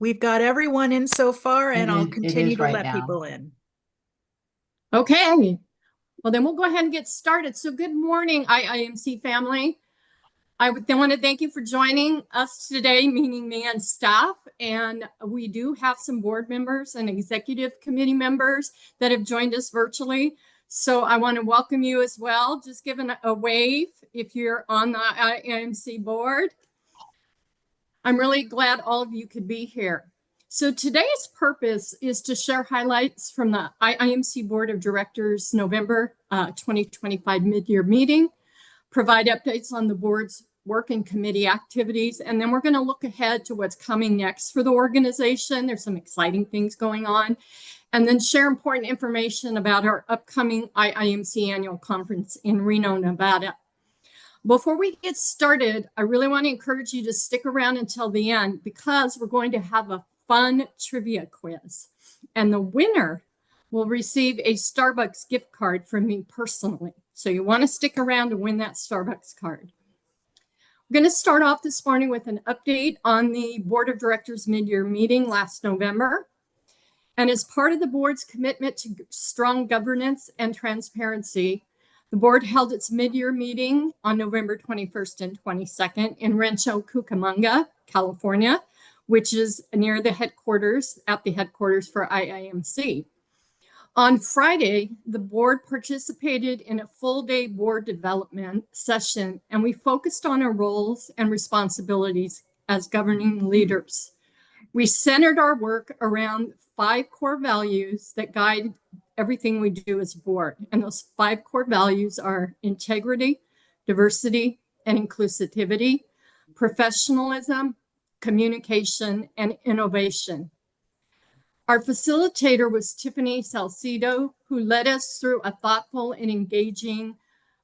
We've got everyone in so far, and I'll It continue is to right let now. people in. Okay, well then we'll go ahead and get started. So good morning, IIMC family. I want to thank you for joining us today, meaning me and staff. And we do have some board members and executive committee members that have joined us virtually. So I want to welcome you as well. Just give a wave if you're on the IIMC board. I'm really glad all of you could be here. So today's purpose is to share highlights from the IIMC Board of Directors November 2025 mid-year meeting, provide updates on the board's work and committee activities, and then we're going to look ahead to what's coming next for the organization. There's some exciting things going on, and then share important information about our upcoming IIMC annual conference in Reno, Nevada. Before we get started, I really want to encourage you to stick around until the end because we're going to have a fun trivia quiz. And the winner will receive a Starbucks gift card from me personally. So you want to stick around to win that Starbucks card. We're going to start off this morning with an update on the Board of Directors mid-year meeting last November. And as part of the board's commitment to strong governance and transparency, the board held its mid-year meeting on November 21st and 22nd in Rancho Cucamonga, California, which is near the headquarters, at the headquarters for IIMC. On Friday, the board participated in a full-day board development session, and we focused on our roles and responsibilities as governing leaders. We centered our work around 5 core values that guide everything we do as a board. And those 5 core values are integrity, diversity, and inclusivity, professionalism, communication, and innovation. Our facilitator was Tiffany Salcido, who led us through a thoughtful and engaging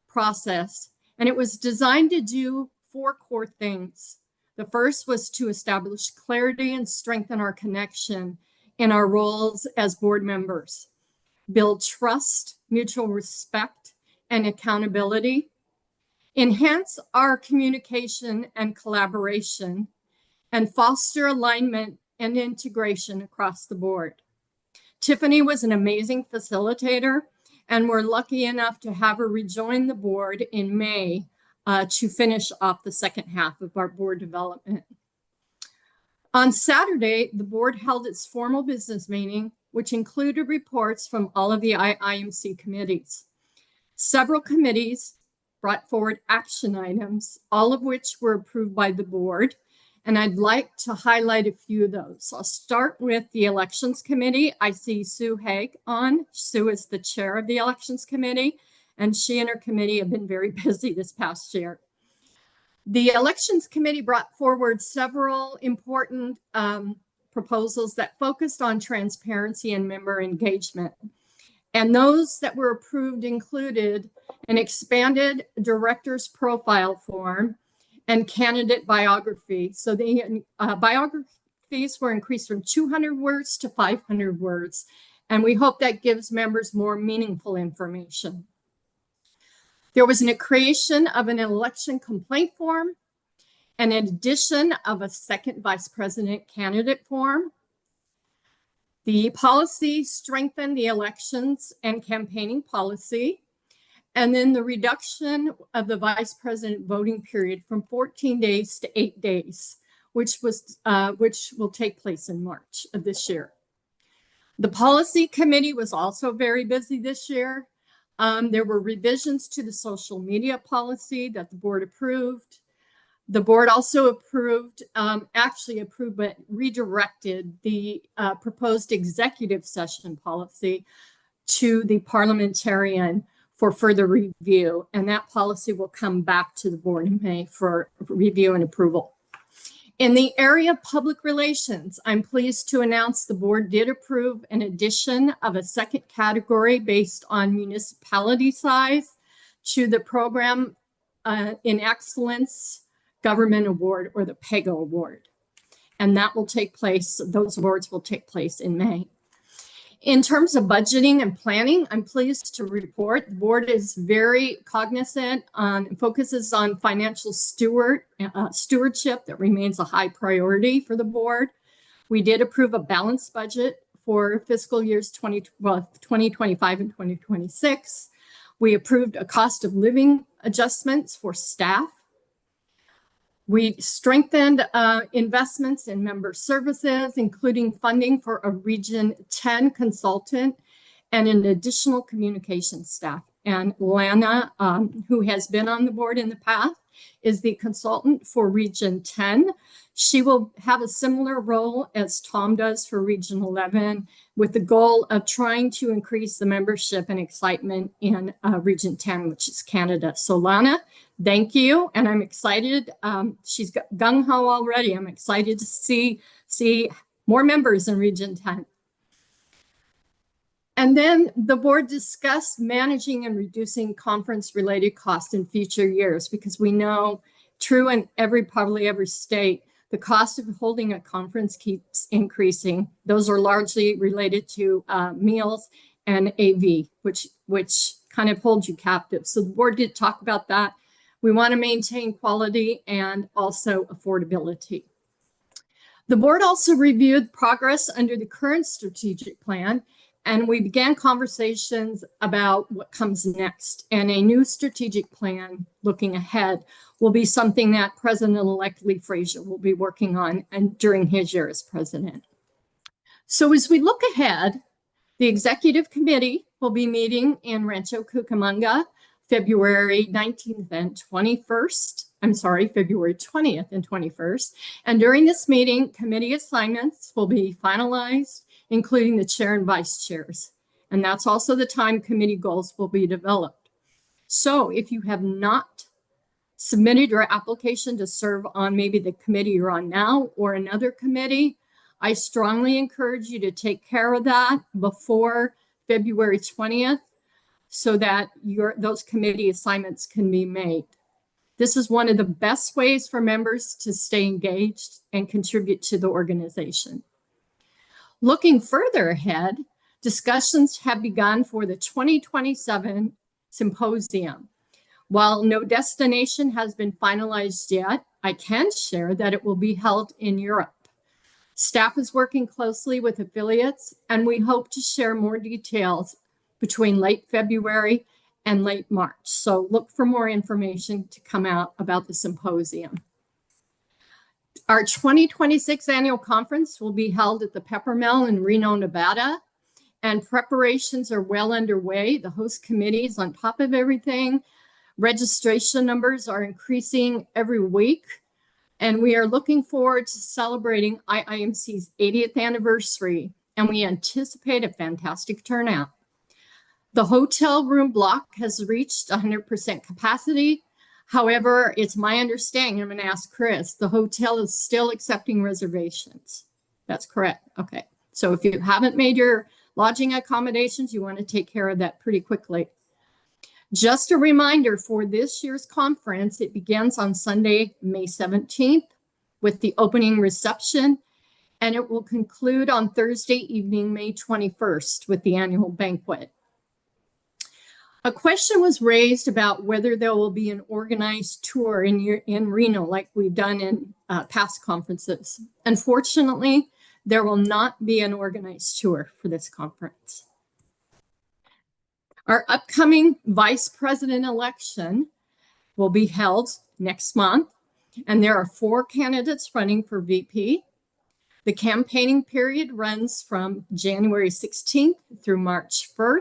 process. And it was designed to do 4 core things. The first was to establish clarity and strengthen our connection in our roles as board members, build trust, mutual respect, and accountability, enhance our communication and collaboration, and foster alignment and integration across the board. Tiffany was an amazing facilitator, and we're lucky enough to have her rejoin the board in May to finish off the second half of our board development. On Saturday, the board held its formal business meeting, which included reports from all of the IIMC committees. Several committees brought forward action items, all of which were approved by the board. And I'd like to highlight a few of those. I'll start with the Elections Committee. I see Sue Haig on. Sue is the chair of the Elections Committee, and she and her committee have been very busy this past year. The Elections Committee brought forward several important proposals that focused on transparency and member engagement. And those that were approved included an expanded director's profile form and candidate biography. So the biographies were increased from 200 words to 500 words. And we hope that gives members more meaningful information. There was a creation of an election complaint form and an addition of a second vice president candidate form. The policy strengthened the elections and campaigning policy. And then the reduction of the vice president voting period from 14 days to 8 days, which will take place in March of this year. The policy committee was also very busy this year. There were revisions to the social media policy that the board approved. The board also approved, but redirected the proposed executive session policy to the parliamentarian for further review. And that policy will come back to the board in May for review and approval. In the area of public relations, I'm pleased to announce the board did approve an addition of a second category based on municipality size to the Program in Excellence Government Award, or the PEGO Award. And that will take place, those awards will take place in May. In terms of budgeting and planning, I'm pleased to report the board is very cognizant and focuses on financial stewardship that remains a high priority for the board. We did approve a balanced budget for fiscal years 2025 and 2026. We approved a cost of living adjustments for staff. We strengthened investments in member services, including funding for a Region 10 consultant and an additional communication staff. And Lana, who has been on the board in the past, is the consultant for Region 10. She will have a similar role as Tom does for Region 11, with the goal of trying to increase the membership and excitement in Region 10, which is Canada. So Lana, thank you. And I'm excited. She's gung-ho already. I'm excited to see more members in Region 10. And then the board discussed managing and reducing conference-related costs in future years, because we know, true in probably every state, the cost of holding a conference keeps increasing. Those are largely related to meals and AV, which kind of holds you captive. So the board did talk about that. We want to maintain quality and also affordability. The board also reviewed progress under the current strategic plan, and we began conversations about what comes next. And a new strategic plan looking ahead will be something that President-elect Lee Frazier will be working on and during his year as president. So as we look ahead, the executive committee will be meeting in Rancho Cucamonga, February 19th and 21st. I'm sorry, February 20th and 21st. And during this meeting, committee assignments will be finalized, including the chair and vice chairs. And that's also the time committee goals will be developed. So if you have not submitted your application to serve on maybe the committee you're on now or another committee, I strongly encourage you to take care of that before February 20th so that those committee assignments can be made. This is one of the best ways for members to stay engaged and contribute to the organization. Looking further ahead, discussions have begun for the 2027 symposium. While no destination has been finalized yet, I can share that it will be held in Europe. Staff is working closely with affiliates, and we hope to share more details between late February and late March. So look for more information to come out about the symposium. Our 2026 annual conference will be held at the Peppermill in Reno, Nevada, and preparations are well underway. The host committee is on top of everything. Registration numbers are increasing every week, and we are looking forward to celebrating IIMC's 80th anniversary, and we anticipate a fantastic turnout. The hotel room block has reached 100% capacity. However, it's my understanding, I'm going to ask Chris, the hotel is still accepting reservations. That's correct. Okay. So if you haven't made your lodging accommodations, you want to take care of that pretty quickly. Just a reminder for this year's conference, it begins on Sunday, May 17th with the opening reception, and it will conclude on Thursday evening, May 21st with the annual banquet. A question was raised about whether there will be an organized tour in Reno like we've done in past conferences. Unfortunately, there will not be an organized tour for this conference. Our upcoming vice president election will be held next month, and there are 4 candidates running for VP. The campaigning period runs from January 16th through March 1st.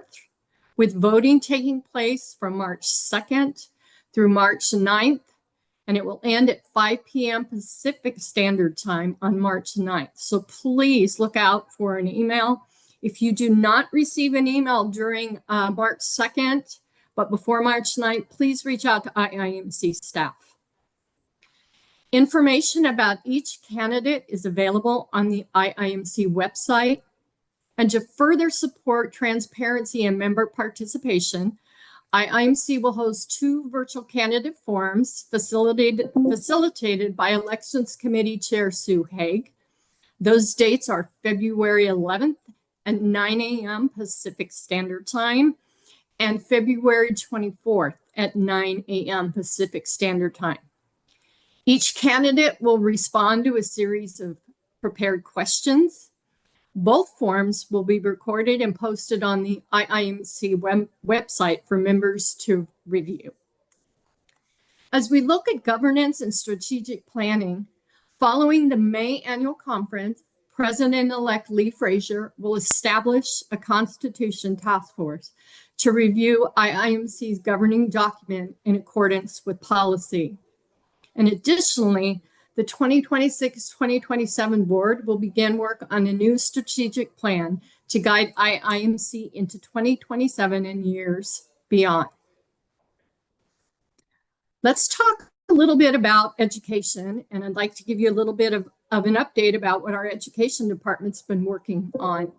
With voting taking place from March 2nd through March 9th, and it will end at 5 p.m. Pacific Standard Time on March 9th. So please look out for an email. If you do not receive an email during March 2nd, but before March 9th, please reach out to IIMC staff. Information about each candidate is available on the IIMC website. And to further support transparency and member participation, IIMC will host 2 virtual candidate forums facilitated by Elections Committee Chair Sue Haig. Those dates are February 11th at 9 a.m. Pacific Standard Time and February 24th at 9 a.m. Pacific Standard Time. Each candidate will respond to a series of prepared questions. Both forms will be recorded and posted on the IIMC website for members to review. As we look at governance and strategic planning, following the May annual conference, President-elect Lee Frazier will establish a Constitution task force to review IIMC's governing document in accordance with policy. And additionally, the 2026-2027 board will begin work on a new strategic plan to guide IIMC into 2027 and years beyond. Let's talk a little bit about education, and I'd like to give you a little bit of an update about what our education department's been working on.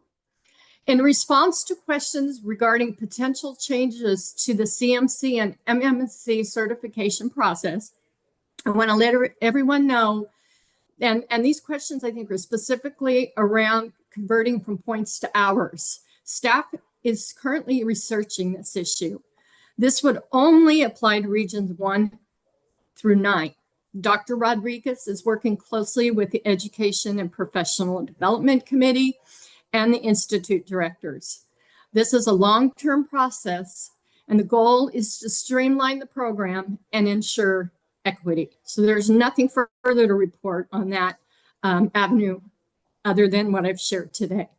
In response to questions regarding potential changes to the CMC and MMC certification process, I want to let everyone know, and these questions I think are specifically around converting from points to hours. Staff is currently researching this issue. This would only apply to regions 1 through 9. Dr. Rodriguez is working closely with the Education and Professional Development Committee and the Institute directors. This is a long-term process, and the goal is to streamline the program and ensure equity. So there's nothing further to report on that avenue other than what I've shared today.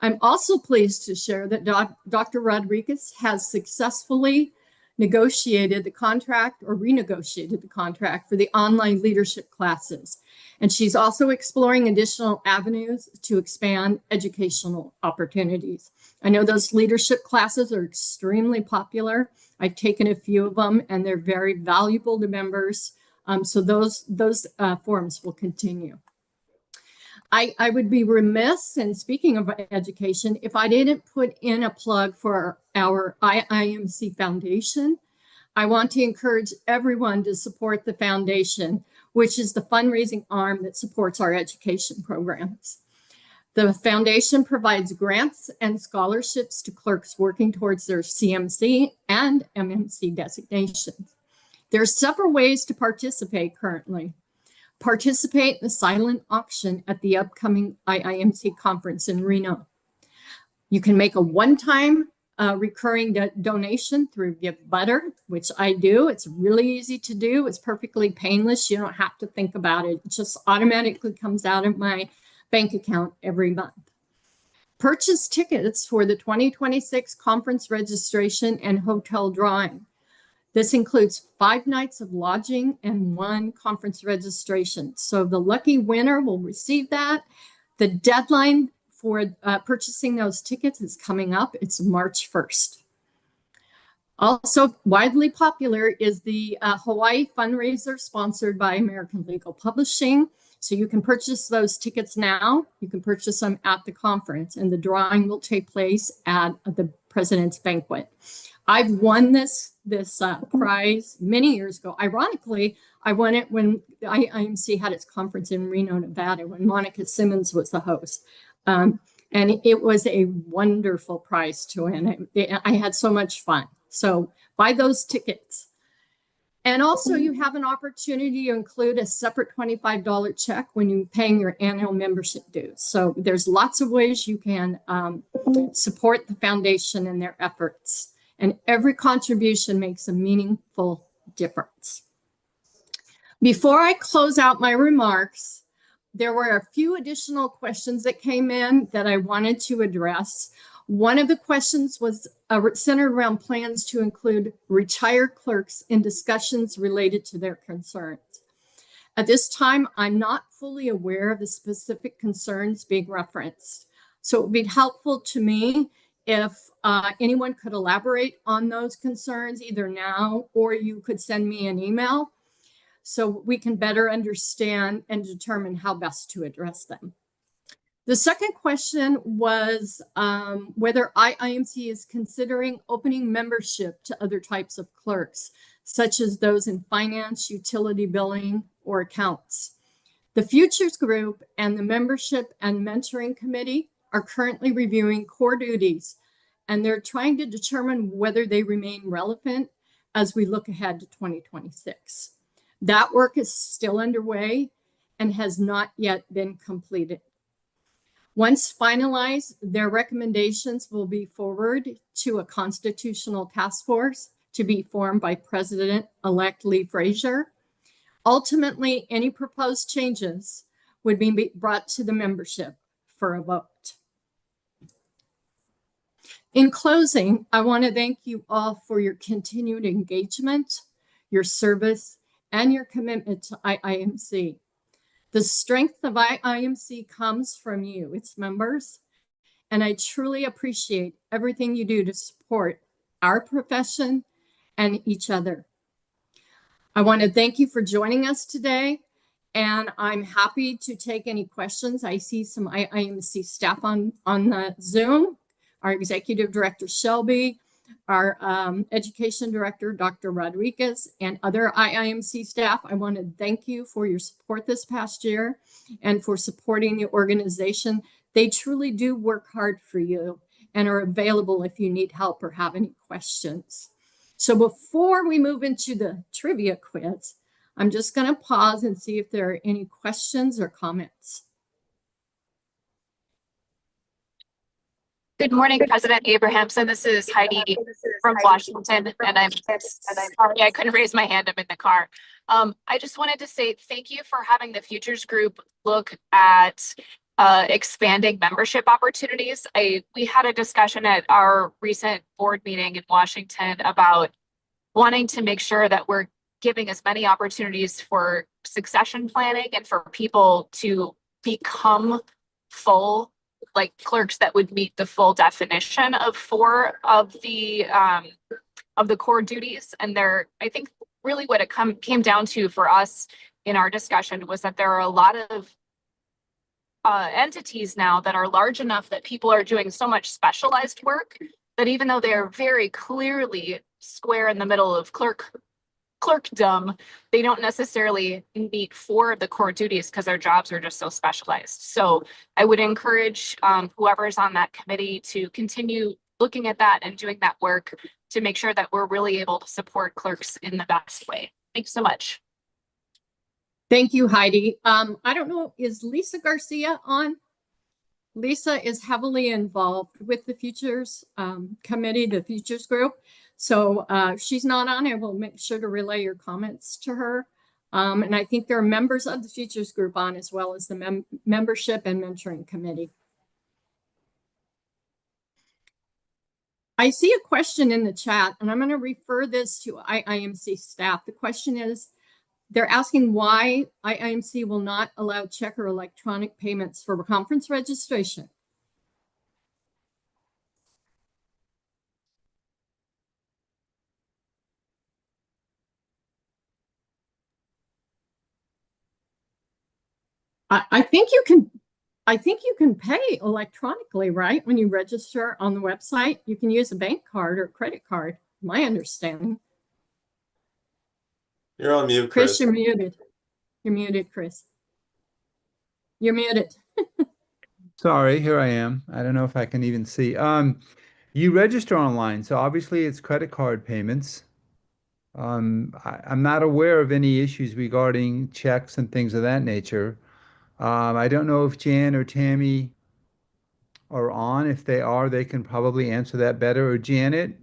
I'm also pleased to share that Dr. Rodriguez has successfully negotiated the contract or renegotiated the contract for the online leadership classes. And she's also exploring additional avenues to expand educational opportunities. I know those leadership classes are extremely popular. I've taken a few of them and they're very valuable to members. So those forums will continue. I would be remiss in speaking of education if I didn't put in a plug for our IIMC Foundation. I want to encourage everyone to support the foundation, which is the fundraising arm that supports our education programs. The foundation provides grants and scholarships to clerks working towards their CMC and MMC designations. There are several ways to participate currently. Participate in the silent auction at the upcoming IIMC conference in Reno. You can make a one-time recurring donation through Give Butter, which I do. It's really easy to do. It's perfectly painless. You don't have to think about it. It just automatically comes out of my bank account every month. Purchase tickets for the 2026 conference registration and hotel drawing. This includes 5 nights of lodging and 1 conference registration. So the lucky winner will receive that. The deadline for purchasing those tickets is coming up. It's March 1st. Also widely popular is the Hawaii fundraiser sponsored by American Legal Publishing. So you can purchase those tickets now. You can purchase them at the conference, and the drawing will take place at the President's Banquet. I've won this prize many years ago. Ironically, I won it when the IIMC had its conference in Reno, Nevada, when Monica Simmons was the host. And it was a wonderful prize to win. I had so much fun. So buy those tickets. And also you have an opportunity to include a separate $25 check when you're paying your annual membership dues. So there's lots of ways you can support the foundation and their efforts. And every contribution makes a meaningful difference. Before I close out my remarks, there were a few additional questions that came in that I wanted to address. One of the questions was centered around plans to include retired clerks in discussions related to their concerns. At this time, I'm not fully aware of the specific concerns being referenced. So it would be helpful to me if anyone could elaborate on those concerns either now, or you could send me an email so we can better understand and determine how best to address them. The second question was whether IIMC is considering opening membership to other types of clerks, such as those in finance, utility billing, or accounts. The Futures Group and the Membership and Mentoring Committee are currently reviewing core duties, and they're trying to determine whether they remain relevant as we look ahead to 2026. That work is still underway, and has not yet been completed. Once finalized, their recommendations will be forwarded to a constitutional task force to be formed by President-elect Lee Frazier. Ultimately, any proposed changes would be brought to the membership for a vote. In closing, I want to thank you all for your continued engagement, your service, and your commitment to IIMC. The strength of IIMC comes from you, its members, and I truly appreciate everything you do to support our profession and each other. I want to thank you for joining us today, and I'm happy to take any questions. I see some IIMC staff on the Zoom, our Executive Director, Shelby, our Education Director, Dr. Rodriguez, and other IIMC staff. I want to thank you for your support this past year and for supporting the organization. They truly do work hard for you and are available if you need help or have any questions. So before we move into the trivia quiz, I'm just going to pause and see if there are any questions or comments. Good morning, President Abrahamson. This is Heidi from Washington, and I'm sorry I couldn't raise my hand. I'm in the car. I just wanted to say thank you for having the Futures Group look at expanding membership opportunities. We had a discussion at our recent board meeting in Washington about wanting to make sure that we're giving as many opportunities for succession planning and for people to become full, like clerks that would meet the full definition of 4 of the core duties. And I think really what it came down to for us in our discussion was that there are a lot of entities now that are large enough that people are doing so much specialized work that even though they are very clearly square in the middle of clerkdom, they don't necessarily meet 4 of the core duties because their jobs are just so specialized. So I would encourage whoever's on that committee to continue looking at that and doing that work to make sure that we're really able to support clerks in the best way. Thanks so much. Thank you, Heidi. I don't know, is Lisa Garcia on? Lisa is heavily involved with the Futures Committee, the Futures Group. So she's not on. I will make sure to relay your comments to her. And I think there are members of the Futures Group on as well as the Membership and Mentoring Committee. I see a question in the chat, and I'm going to refer this to IIMC staff. The question is, they're asking why IIMC will not allow check or electronic payments for conference registration. I think you can pay electronically, right? When you register on the website, you can use a bank card or credit card, my understanding. You're on mute, Chris, you're muted. You're muted, Chris. You're muted. Sorry, here I am. I don't know if I can even see. You register online, so obviously it's credit card payments. I'm not aware of any issues regarding checks and things of that nature. I don't know if Jan or Tammy are on. If they are, they can probably answer that better. Or Janet,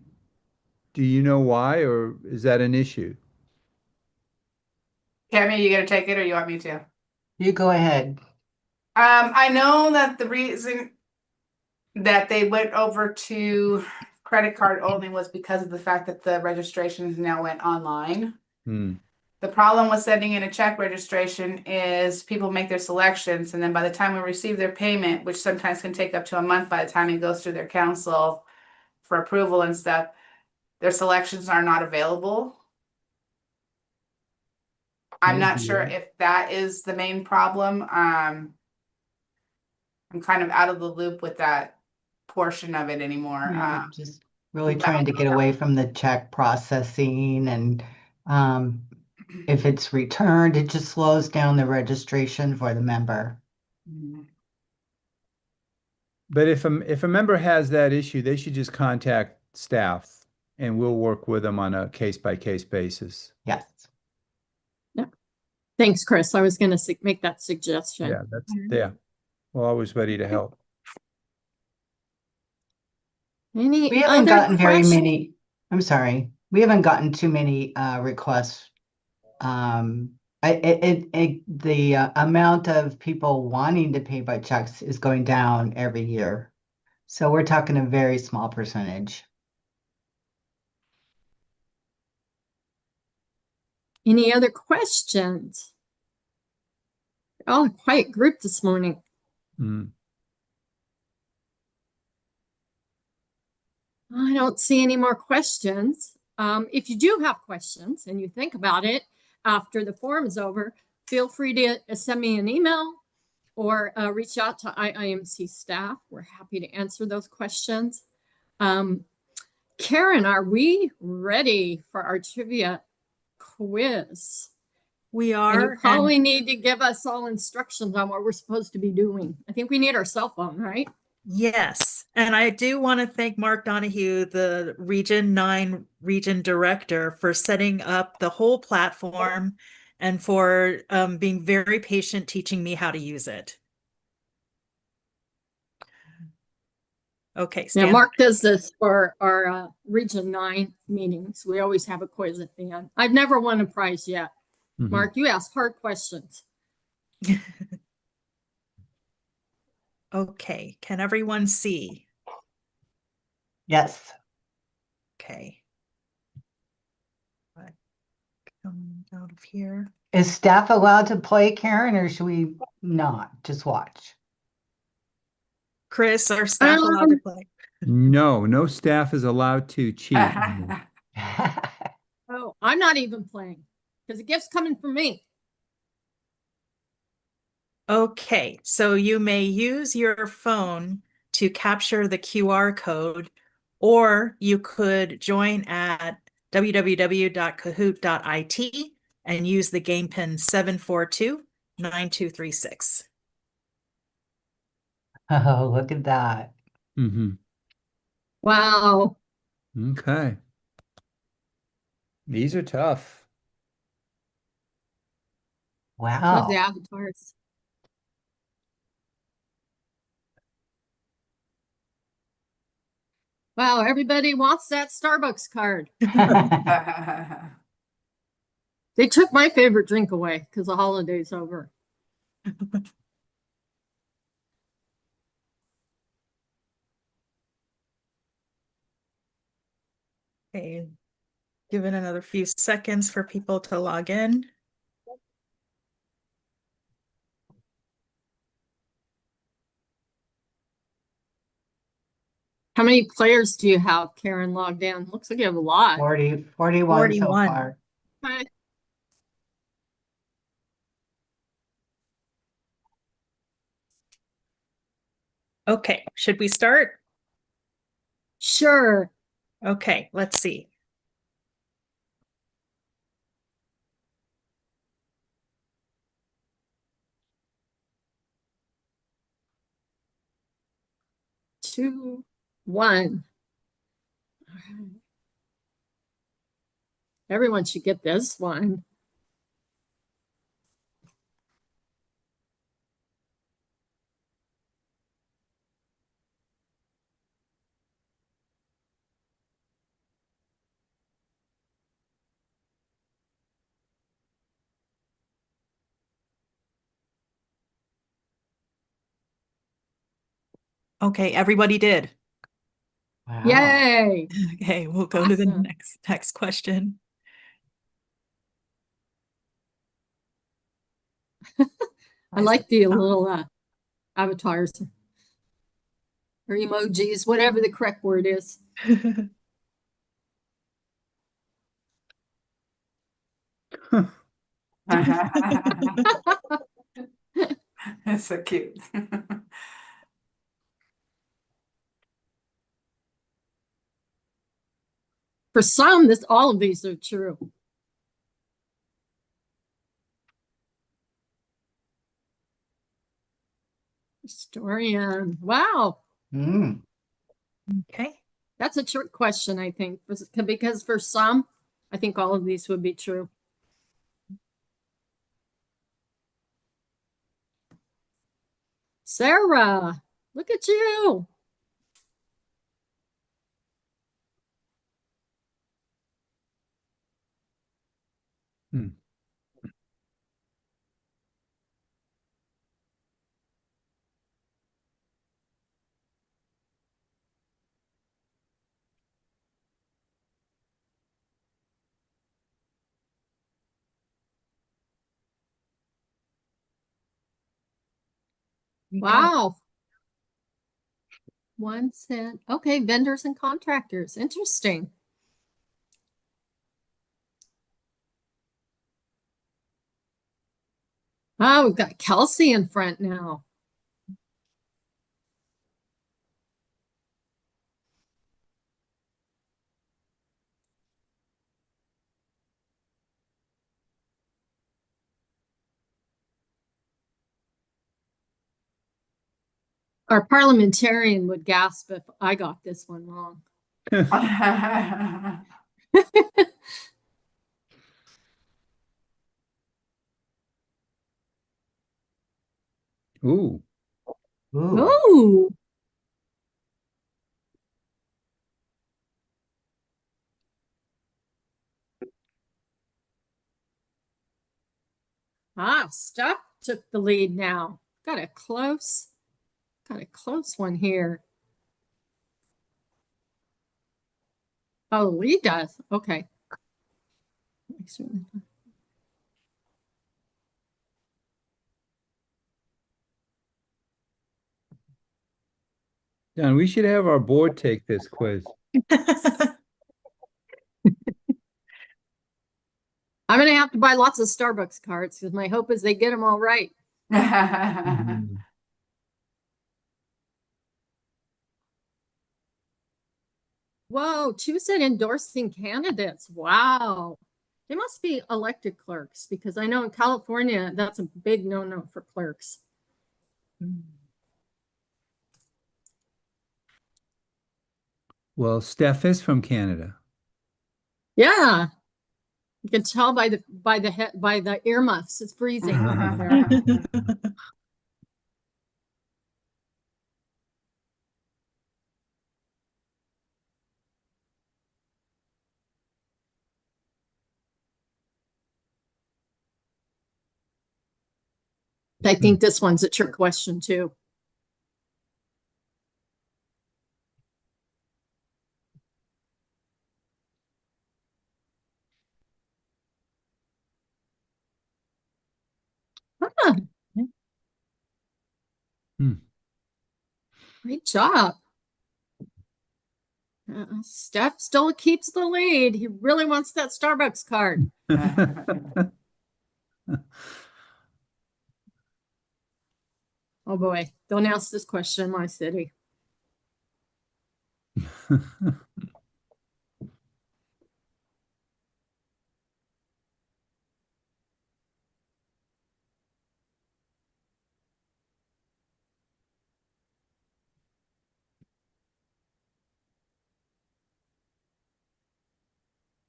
do you know why, or is that an issue? Tammy, you gonna take it or you want me to? You go ahead. I know that the reason that they went over to credit card only was because of the fact that the registrations now went online. The problem with sending in a check registration is people make their selections, and then by the time we receive their payment, which sometimes can take up to a month by the time it goes through their council for approval and stuff, their selections are not available. I'm not sure if that is the main problem. I'm kind of out of the loop with that portion of it anymore. Yeah, just really trying to get away from the check processing, and if it's returned, it just slows down the registration for the member. But if a member has that issue, they should just contact staff and we'll work with them on a case-by-case basis. Yes. Thanks, Chris. I was going to make that suggestion. Yeah, yeah. We're always ready to help. Any We haven't other gotten very questions? many, I'm sorry, we haven't gotten too many requests. The amount of people wanting to pay by checks is going down every year. So we're talking a very small percentage. Any other questions? Oh, quiet group this morning. Mm. I don't see any more questions. If you do have questions and you think about it after the forum is over, feel free to send me an email or reach out to IIMC staff. We're happy to answer those questions. Karen, are we ready for our trivia quiz? We And you are. probably need to give us all instructions on what we're supposed to be doing. I think we need our cell phone, right? Yes. And I do want to thank Mark Donahue, the Region 9 Region Director, for setting up the whole platform and for being very patient teaching me how to use it. Okay, Yeah, stand Mark does this for our Region 9 meetings. We always have a quiz at the end. I've never won a prize yet. Mhm. Mark, you ask hard questions. Okay, can everyone see? Yes. Okay. Come out of here. Is staff allowed to play, Karen, or should we not just watch? Chris, are staff allowed to play? No staff is allowed to cheat. Oh, I'm not even playing because the gift's coming from me. Okay, so you may use your phone to capture the QR code, or you could join at www.kahoot.it and use the game pin 7429236. Oh, look at that. Mm-hmm. Wow. Okay. These are tough. Love the Wow. avatars. Wow, everybody wants that Starbucks card. They took my favorite drink away because the holiday's over. Okay, give it another few seconds for people to log in. How many players do you have, Karen, logged in? Looks like you have a lot. 41 so 41. far. Okay. Okay, should we start? Sure. Okay, let's see. Two, one. All right. Everyone should get this one. Okay, everybody did. Wow. Yay. Okay, we'll go to the Awesome. next question. I like the little avatars or emojis, whatever the correct word is. That's so cute. For some, all of these are true. Historian. Wow. Mm. Okay. That's a trick question, I think, because for some, I think all of these would be true. Sarah, look at you. Hmm. Wow. 1 cent. Okay, vendors and contractors. Interesting. Oh, we've got Kelsey in front now. Our parliamentarian would gasp if I got this one wrong. Ooh. Ooh. Ooh. Ah, Steph took the lead now. Got a close one here. Oh, Lee does. Okay. John, we should have our board take this quiz. I'm gonna have to buy lots of Starbucks cards because my hope is they get them all right. Mhm. Whoa, 2 cent endorsing candidates. Wow. They must be elected clerks because I know in California that's a big no-no for clerks. Well, Steph is from Canada. Yeah, you can tell by the earmuffs. It's freezing over there. I think this one's a trick question too. Ah, Hmm. great job. Steph still keeps the lead. He really wants that Starbucks card. Oh boy, don't ask this question in my city.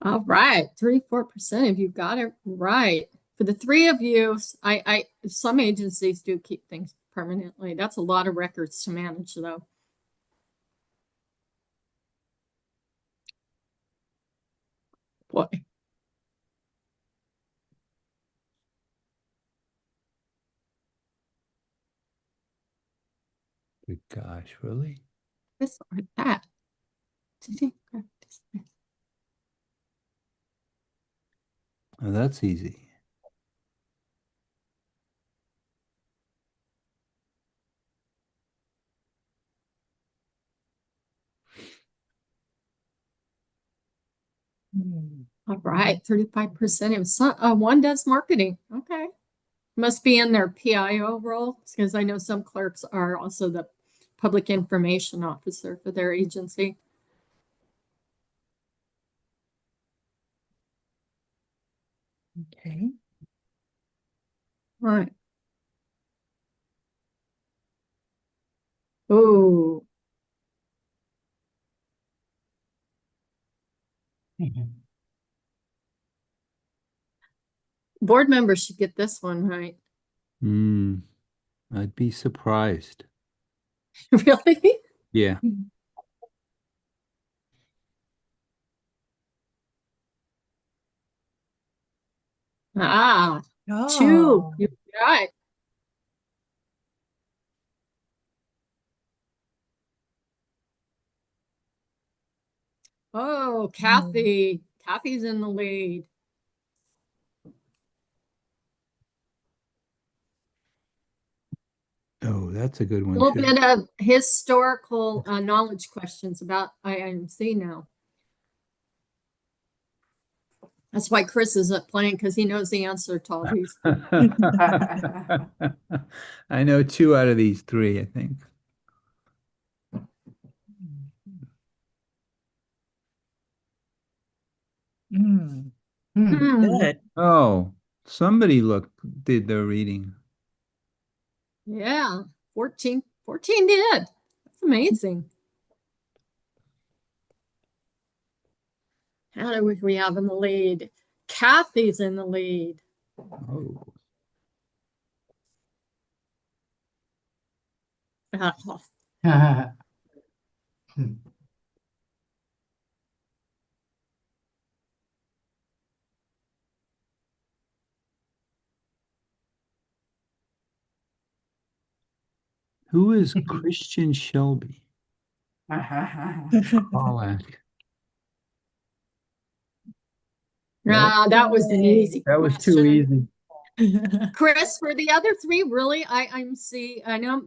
All right, 34% of you got it right. For the three of you, some agencies do keep things permanently. That's a lot of records to manage, though. Boy. Good gosh, really? This or that. Oh, that's easy. All right, 35%. It was one does marketing. Okay. Must be in their PIO role because I know some clerks are also the public information officer for their agency. Okay. All right. Oh, board members should get this one right. Mm. I'd be surprised. Really? Yeah. Ah, two. Oh. You're right. Oh, Kathy. Kathy's in the lead. Oh, that's a good A one little too. bit of historical knowledge questions about IIMC now. That's why Chris isn't playing, because he knows the answer to all these. I know two out of these three, I think. Mm, Hmm. good. Oh, somebody did their reading. Yeah, 14 did. That's amazing. How do we have in the lead? Kathy's in the lead. Oh. Who is Christian Shelby? Pollack. That was an easy That was too question. easy. Chris, were the other three really IIMC? I know,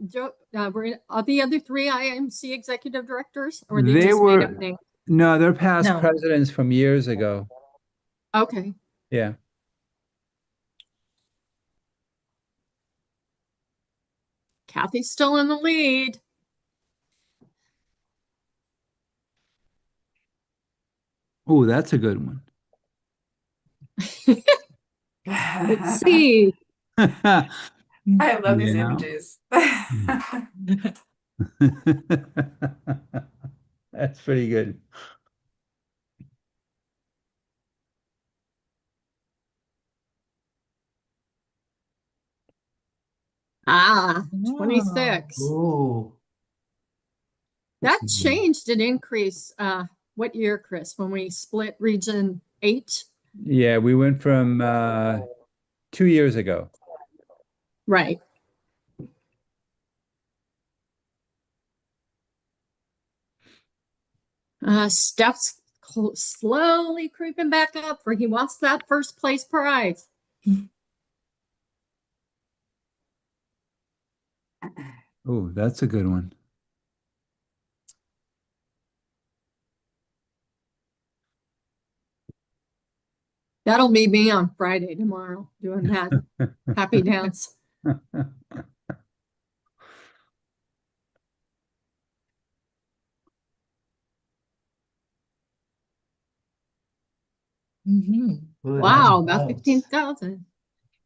are the other three IIMC executive directors, or were they They just made up were, names? no, they're past No. presidents from years ago. Okay. Yeah. Kathy's still in the lead. Oh, that's a good one. Let's see. I love these Yeah. images. That's pretty good. Ah, Oh. 26. Ooh. That changed and increased. What year, Chris, when we split region 8? Yeah, we went from 2 years ago. Right. Steph's slowly creeping back up for he wants that first place prize. Oh, that's a good one. That'll be me on Friday tomorrow doing that happy dance. Mhm. Ooh, that's Wow, about close. 15,000.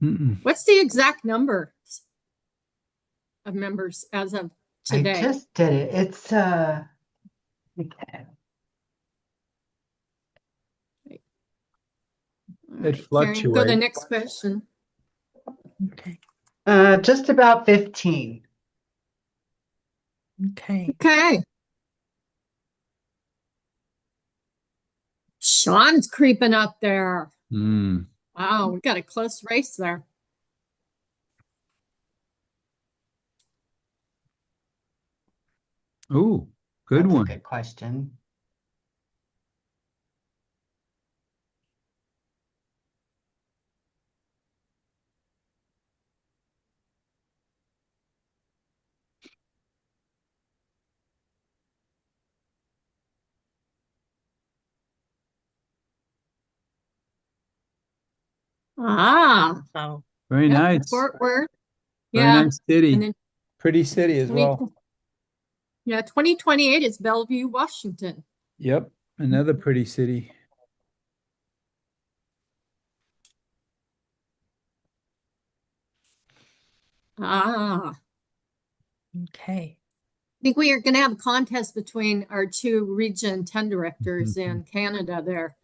Mm-mm. What's the exact number of members as of I today? just did it. It's okay. All It right, Karen, go to the fluctuates. next question. Okay. Just about 15. Okay. Okay. Sean's creeping up there. Mm. Wow, we got a close race there. Oh, good That's a one. good question. Ah, Oh. Very yep, nice. Fort Worth. Very Yeah, nice and city. then Pretty city as 20, well. yeah, 2028 is Bellevue, Washington. Yep, another pretty city. Ah, Okay. I think we are going to have a contest between our two Region 10 directors in Canada there.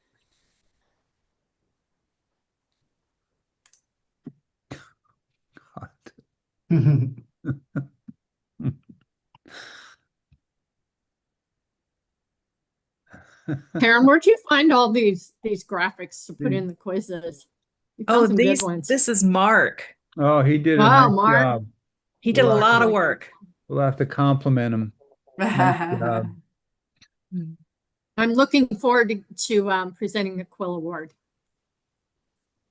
God. Karen, where'd you find all these graphics to put in the quizzes? You Oh, found some good ones. this is Mark. Oh, he did a Wow, nice Mark. job. He did a We'll have lot to- of work. We'll have to compliment him. Nice job. I'm looking forward to presenting the Quill Award.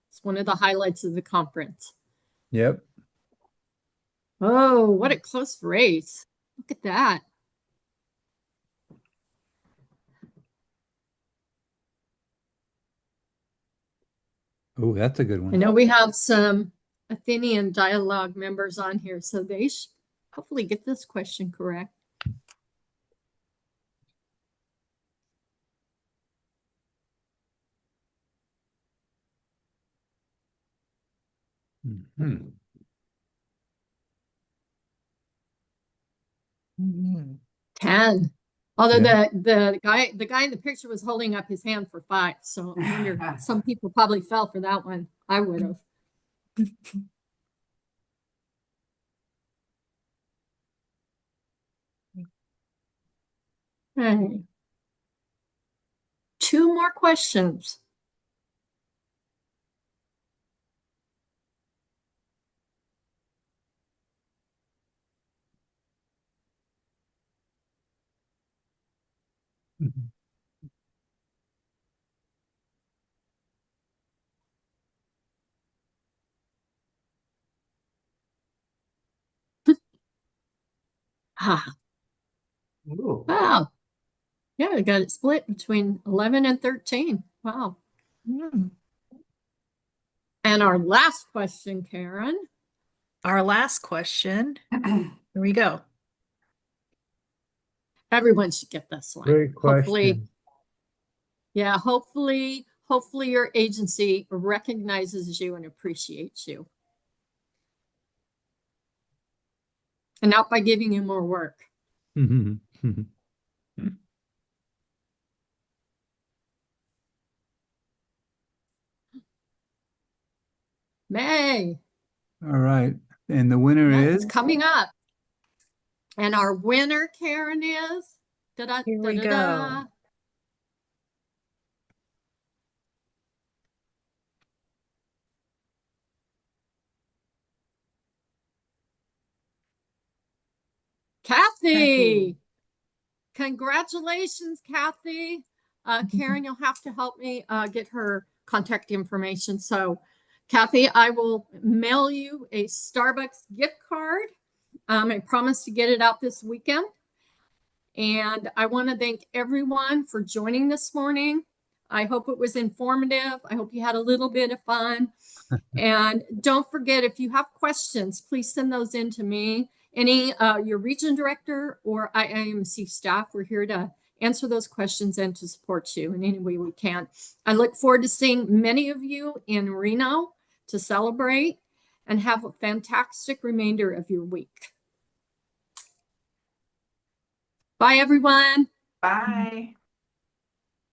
It's one of the highlights of the conference. Yep. Oh, what a close race. Look at that. Oh, that's a good I one. know we have some Athenian dialogue members on here, so they should hopefully get this question correct. Mhm. 10. Although Yeah. the guy in the picture was holding up his hand for 5, so I wonder some people probably fell for that one. I would have. Okay. 2 more questions. Mhm. Ah, Ooh. wow. Yeah, I got it split between 11 and 13. Wow. Mm. And our last question, Karen. Our last question. Here we go. Everyone should get this one. Great Hopefully, question. yeah, hopefully your agency recognizes you and appreciates you. And not by giving you more work. May. All right. And the winner That's is? coming up. And our winner, Karen, is Here we go. Kathy. Congratulations, Kathy. Karen, you'll have to help me get her contact information. So, Kathy, I will mail you a Starbucks gift card. I promise to get it out this weekend. And I want to thank everyone for joining this morning. I hope it was informative. I hope you had a little bit of fun. And don't forget, if you have questions, please send those in to me. Your region director or IIMC staff, we're here to answer those questions and to support you in any way we can. I look forward to seeing many of you in Reno to celebrate, and have a fantastic remainder of your week. Bye, everyone. Bye.